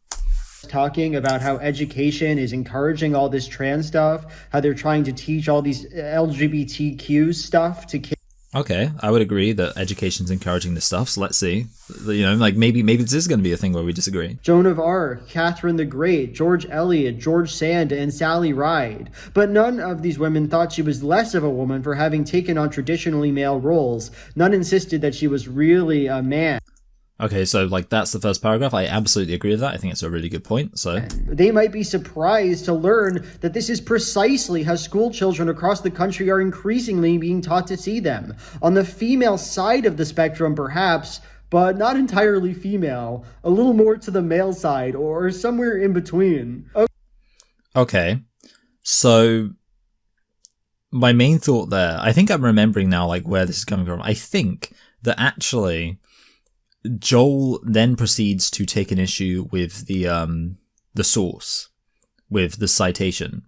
Talking about how education is encouraging all this trans stuff, how they're trying to teach all these LGBTQ stuff to kids. Okay, I would agree that education's encouraging this stuff, so let's see. Maybe this is going to be a thing where we disagree. Joan of Arc, Catherine the Great, George Eliot, George Sand, and Sally Ride. But none of these women thought she was less of a woman for having taken on traditionally male roles. None insisted that she was really a man. Okay, so that's the first paragraph. I absolutely agree with that. I think it's a really good point. So they might be surprised to learn that this is precisely how school children across the country are increasingly being taught to see them. On the female side of the spectrum, perhaps, but not entirely female. A little more to the male side, or somewhere in between. Okay, so my main thought there, I think I'm remembering now where this is coming from. I think that actually Joel then proceeds to take an issue with the source, with the citation.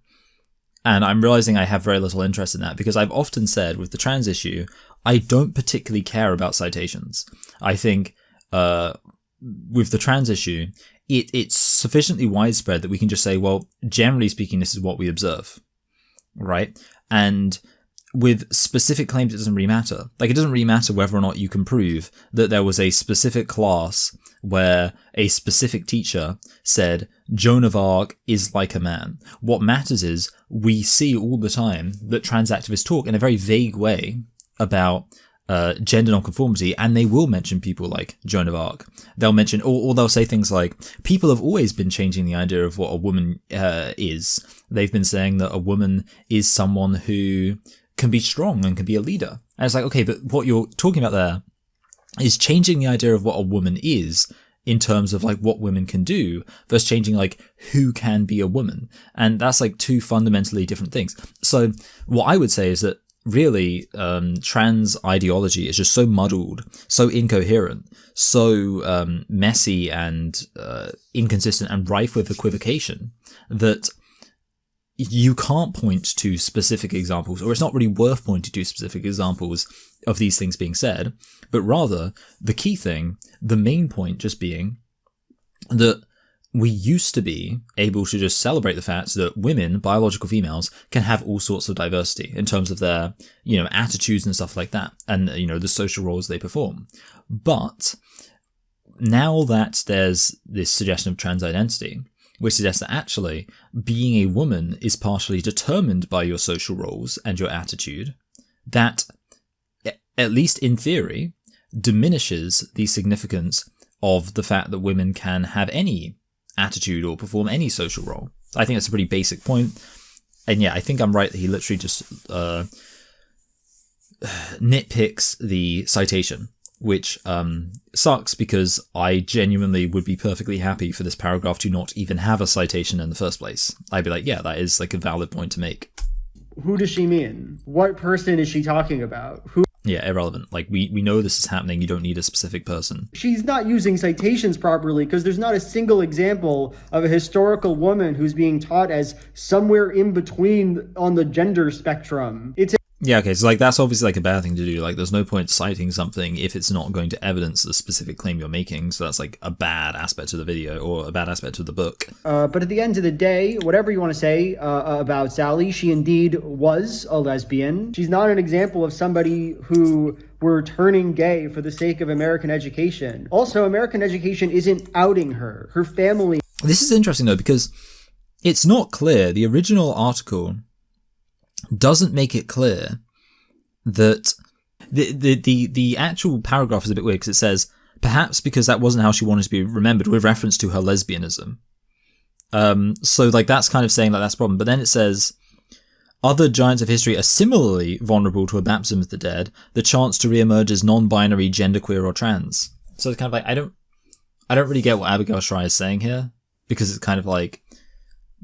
And I'm realizing I have very little interest in that because I've often said with the trans issue, I don't particularly care about citations. I think with the trans issue, it's sufficiently widespread that we can just say, well, generally speaking, this is what we observe, right? And with specific claims, it doesn't really matter. It doesn't really matter whether or not you can prove that there was a specific class where a specific teacher said Joan of Arc is like a man. What matters is we see all the time that trans activists talk in a very vague way about gender nonconformity, and they will mention people like Joan of Arc. They'll mention, or they'll say things like, people have always been changing the idea of what a woman is. They've been saying that a woman is someone who can be strong and can be a leader. And it's okay, but what you're talking about there is changing the idea of what a woman is in terms of what women can do versus changing who can be a woman. And that's two fundamentally different things. So what I would say is that really trans ideology is just so muddled, so incoherent, so messy and inconsistent and rife with equivocation that you can't point to specific examples, or it's not really worth pointing to specific examples of these things being said, but rather the key thing, the main point just being that we used to be able to just celebrate the fact that women, biological females, can have all sorts of diversity in terms of their, attitudes and stuff like that, and, the social roles they perform. But now that there's this suggestion of trans identity, which suggests that actually being a woman is partially determined by your social roles and your attitude, that, at least in theory, diminishes the significance of the fact that women can have any attitude or perform any social role. I think that's a pretty basic point. And yeah, I think I'm right that he literally just nitpicks the citation, which sucks because I genuinely would be perfectly happy for this paragraph to not even have a citation in the first place. I'd be like, yeah, that is a valid point to make. Who does she mean? What person is she talking about? Who? Yeah, irrelevant. We know this is happening. You don't need a specific person. She's not using citations properly because there's not a single example of a historical woman who's being taught as somewhere in between on the gender spectrum. Yeah, okay, so like that's obviously like a bad thing to do. Like there's no point citing something if it's not going to evidence the specific claim you're making. So that's like a bad aspect of the video or a bad aspect of the book. But at the end of the day, whatever you want to say about Sally, she indeed was a lesbian. She's not an example of somebody who were turning gay for the sake of American education. Also, American education isn't outing her. Her family... This is interesting though, because it's not clear. The original article doesn't make it clear that the actual paragraph is a bit weird because it says, perhaps because that wasn't how she wanted to be remembered, with reference to her lesbianism. So like that's kind of saying that that's a problem. But then it says, other giants of history are similarly vulnerable to a baptism of the dead, the chance to re-emerge as non-binary, genderqueer, or trans. So it's kind of like, I don't really get what Abigail Schreier is saying here, because it's kind of like,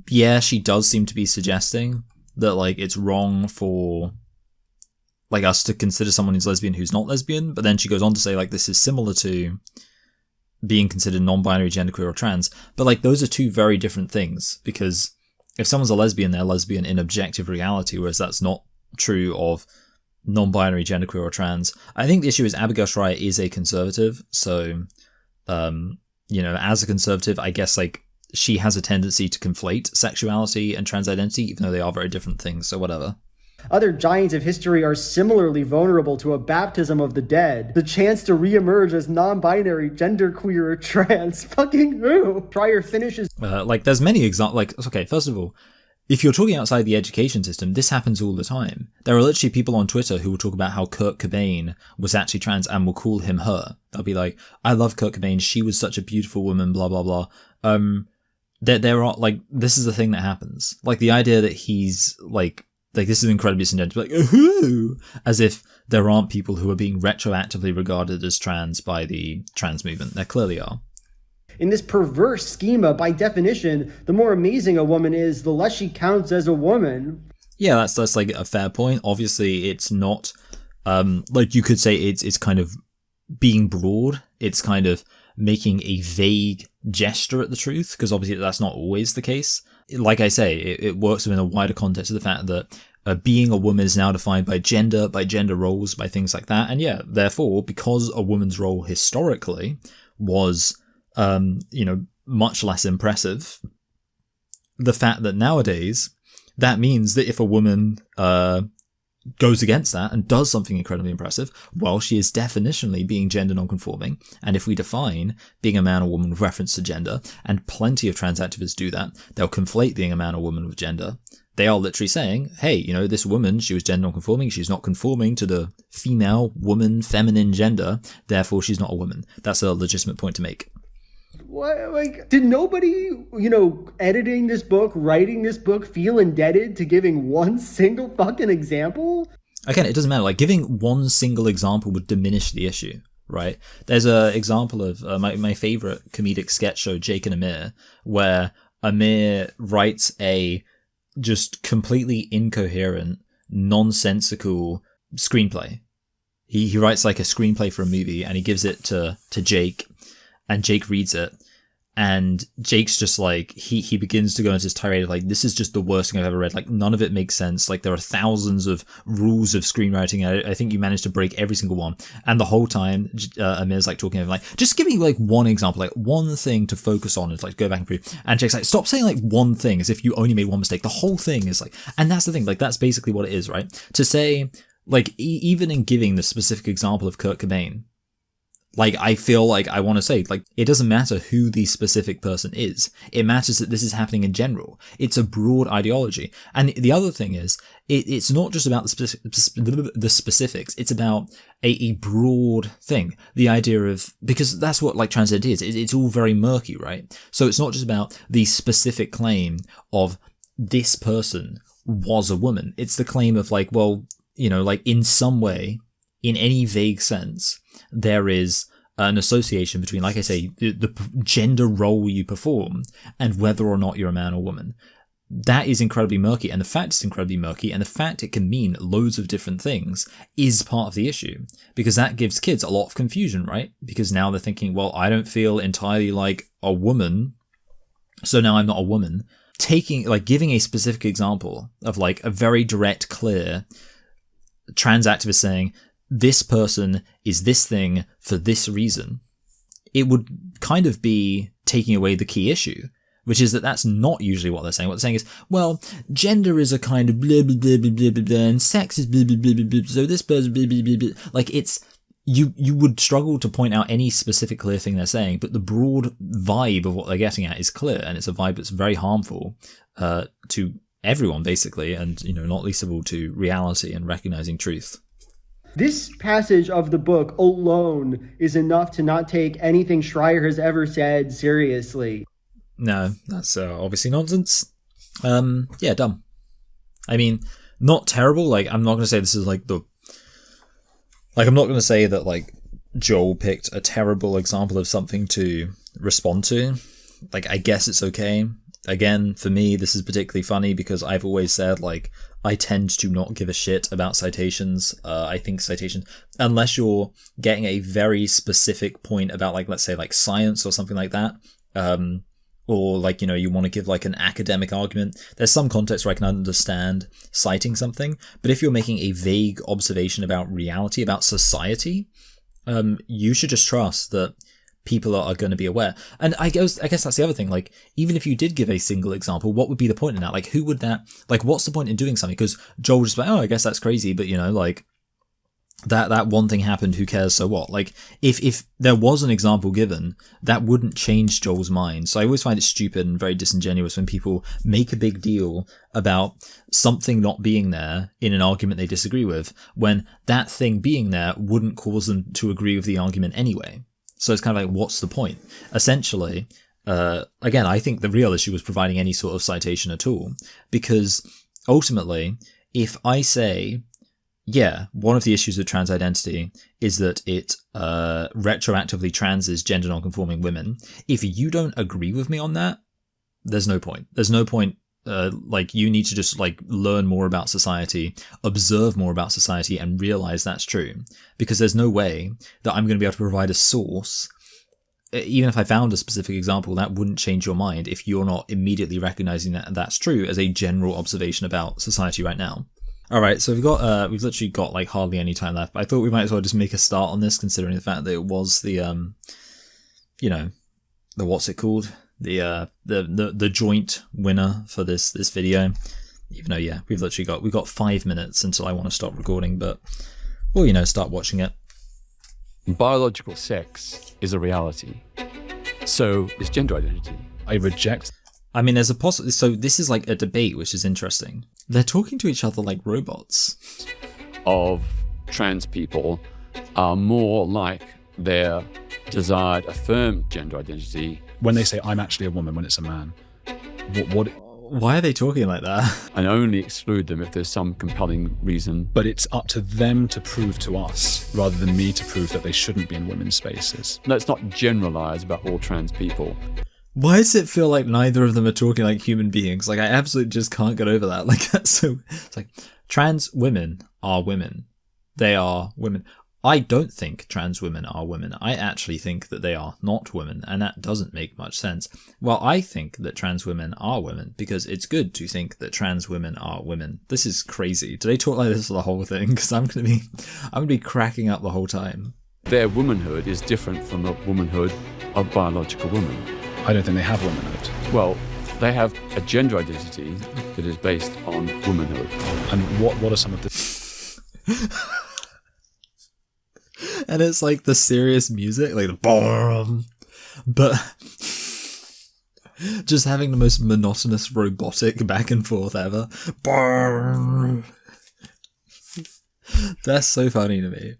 yeah, she does seem to be suggesting that like it's wrong for like us to consider someone who's lesbian who's not lesbian, but then she goes on to say like this is similar to being considered non-binary, genderqueer, or trans. But like those are two very different things, because if someone's a lesbian, they're lesbian in objective reality, whereas that's not true of non-binary, genderqueer, or trans. I think the issue is Abigail Schreier is a conservative, so you know, as a conservative, I guess like she has a tendency to conflate sexuality and trans identity, even though they are very different things, so whatever. Other giants of history are similarly vulnerable to a baptism of the dead, the chance to reemerge as non-binary, genderqueer, or trans. Fucking who? Schreier finishes... like, there's many examples. Like, okay, first of all, if you're talking outside the education system, this happens all the time. There are literally people on Twitter who will talk about how Kurt Cobain was actually trans and will call him her. They'll be like, I love Kurt Cobain, she was such a beautiful woman, blah, blah, blah. There are, like, this is the thing that happens. Like, the idea that he's, like this is incredibly suggestive, like, ooh, as if there aren't people who are being retroactively regarded as trans by the trans movement. There clearly are. In this perverse schema, by definition, the more amazing a woman is, the less she counts as a woman. Yeah, that's like a fair point. Obviously, it's not, like you could say it's kind of being broad. It's kind of making a vague gesture at the truth, because obviously that's not always the case. Like I say, it works within a wider context of the fact that being a woman is now defined by gender roles, by things like that. And yeah, therefore, because a woman's role historically was, you know, much less impressive, the fact that nowadays that means that if a woman goes against that and does something incredibly impressive, well, she is definitionally being gender non-conforming. And if we define being a man or woman with reference to gender, and plenty of trans activists do that, they'll conflate being a man or woman with gender. They are literally saying, hey, you know, this woman, she was gender non-conforming, she's not conforming to the female, woman, feminine gender, therefore she's not a woman. That's a legitimate point to make. What, like, did nobody, you know, editing this book, writing this book, feel indebted to giving one single fucking example? Again, it doesn't matter. Like, giving one single example would diminish the issue, right? There's an example of my favorite comedic sketch show, Jake and Amir, where Amir writes a just completely incoherent, nonsensical screenplay. He writes like a screenplay for a movie, and he gives it to Jake, and Jake reads it, and Jake's just like, he begins to go into this tirade of like, this is just the worst thing I've ever read. Like, none of it makes sense. Like, there are thousands of rules of screenwriting. I think you managed to break every single one. And the whole time, Amir's like talking over like, just give me like one example, like one thing to focus on and like go back and prove. And Jake's like, stop saying like one thing as if you only made one mistake. The whole thing is like, and that's the thing, like that's basically what it is, right? To say, like, even in giving the specific example of Kurt Cobain, like, I feel like I want to say, like, it doesn't matter who the specific person is. It matters that this is happening in general. It's a broad ideology. And the other thing is, it's not just about the specifics. It's about a broad thing. The idea of, because that's what, like, transgender is. It's all very murky, right? So it's not just about the specific claim of this person was a woman. It's the claim of, like, well, you know, like, in some way, in any vague sense, there is an association between, like I say, the gender role you perform and whether or not you're a man or woman. That is incredibly murky, and the fact it's incredibly murky and the fact it can mean loads of different things is part of the issue, because that gives kids a lot of confusion, right? Because now they're thinking, well, I don't feel entirely like a woman, so now I'm not a woman. Giving a specific example of like a very direct, clear, trans activists saying this person is this thing for this reason, it would kind of be taking away the key issue, which is that that's not usually what they're saying. What they're saying is, well, gender is a kind of blah, blah, blah, blah, blah, blah, blah, and sex is blah, blah, blah, blah, blah, so this person, blah, blah, blah, blah. Like, it's, you would struggle to point out any specific clear thing they're saying, but the broad vibe of what they're getting at is clear, and it's a vibe that's very harmful to everyone, basically, and, you know, not least of all to reality and recognizing truth. This passage of the book alone is enough to not take anything Schreier has ever said seriously. No, that's obviously nonsense. Yeah, dumb. I mean, not terrible. Like, I'm not going to say this is like the... Like, I'm not going to say that, like, Joel picked a terrible example of something to respond to. Like, I guess it's okay. Again, for me, this is particularly funny because I've always said, like, I tend to not give a shit about citations. I think citations, unless you're getting a very specific point about, like, let's say, like, science or something like that, or, like, you know, you want to give, like, an academic argument, there's some context where I can understand citing something, but if you're making a vague observation about reality, about society, you should just trust that people are going to be aware. And I guess that's the other thing. Like, even if you did give a single example, what would be the point in that? Like, who would that, like, what's the point in doing something? Because Joel just like, oh, I guess that's crazy, but, you know, like, that one thing happened, who cares, so what? Like, if there was an example given, that wouldn't change Joel's mind. So I always find it stupid and very disingenuous when people make a big deal about something not being there in an argument they disagree with, when that thing being there wouldn't cause them to agree with the argument anyway. So it's kind of like, what's the point? Essentially, again, I think the real issue was providing any sort of citation at all, because ultimately, if I say, yeah, one of the issues of trans identity is that it retroactively transes gender non-conforming women, if you don't agree with me on that, there's no point. There's no point. Like, you need to just, like, learn more about society, observe more about society, and realize that's true. Because there's no way that I'm going to be able to provide a source, even if I found a specific example, that wouldn't change your mind if you're not immediately recognizing that that's true as a general observation about society right now. All right, so we've literally got, like, hardly any time left, but I thought we might as well just make a start on this, considering the fact that it was the, you know, the, what's it called? The joint winner for this video, even though, yeah, we've got 5 minutes until I want to stop recording, but we'll, you know, start watching it. Biological sex is a reality. So is gender identity. I reject. I mean, there's a possibility. So this is like a debate, which is interesting. They're talking to each other like robots. Of trans people are more like their desired affirmed gender identity. When they say, I'm actually a woman, when it's a man, what Why are they talking like that? And only exclude them if there's some compelling reason. But it's up to them to prove to us, rather than me to prove that they shouldn't be in women's spaces. Let's not generalize about all trans people. Why does it feel like neither of them are talking like human beings? Like, I absolutely just can't get over that. Like, that's so... It's like, trans women are women. They are women. I don't think trans women are women. I actually think that they are not women, and that doesn't make much sense. Well, I think that trans women are women, because it's good to think that trans women are women. This is crazy. Do they talk like this for the whole thing? Because I'm gonna be cracking up the whole time. Their womanhood is different from the womanhood of biological women. I don't think they have womanhood. Well, they have a gender identity that is based on womanhood. And what are some of the... And it's like the serious music, like the boom, but just having the most monotonous robotic back and forth ever. Boom. That's so funny to me.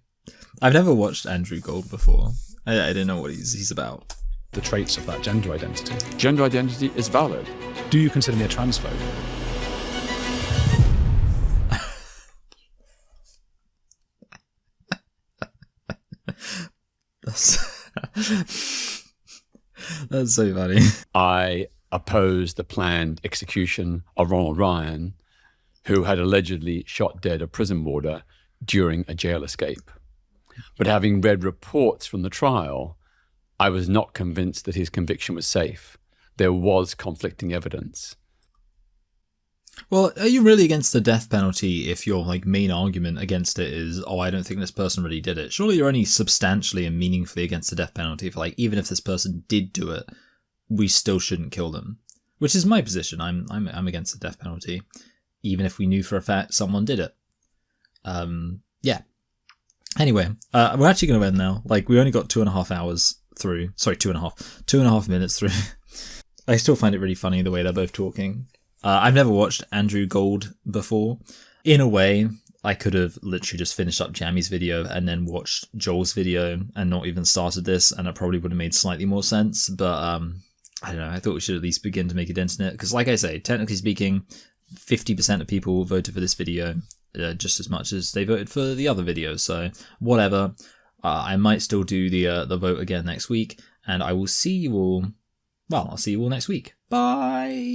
I've never watched Andrew Gold before. I didn't know what he's about. The traits of that gender identity. Gender identity is valid. Do you consider me a transphobe? That's so funny. I oppose the planned execution of Ronald Ryan, who had allegedly shot dead a prison warder during a jail escape. But having read reports from the trial, I was not convinced that his conviction was safe. There was conflicting evidence. Well, are you really against the death penalty if your like main argument against it is, oh, I don't think this person really did it? Surely you're only substantially and meaningfully against the death penalty if like even if this person did do it, we still shouldn't kill them. Which is my position. I'm against the death penalty, even if we knew for a fact someone did it. Yeah. Anyway, we're actually going to end now. Like we only got 2.5 hours through. Sorry, 2.5 minutes through. I still find it really funny the way they're both talking. I've never watched Andrew Gold before. In a way, I could have literally just finished up Jammy's video and then watched Joel's video and not even started this, and it probably would have made slightly more sense. But I don't know. I thought we should at least begin to make a dent in it because, like I say, technically speaking, 50% of people voted for this video just as much as they voted for the other video. So whatever. I might still do the vote again next week, and I will see you all. Well, I'll see you all next week. Bye.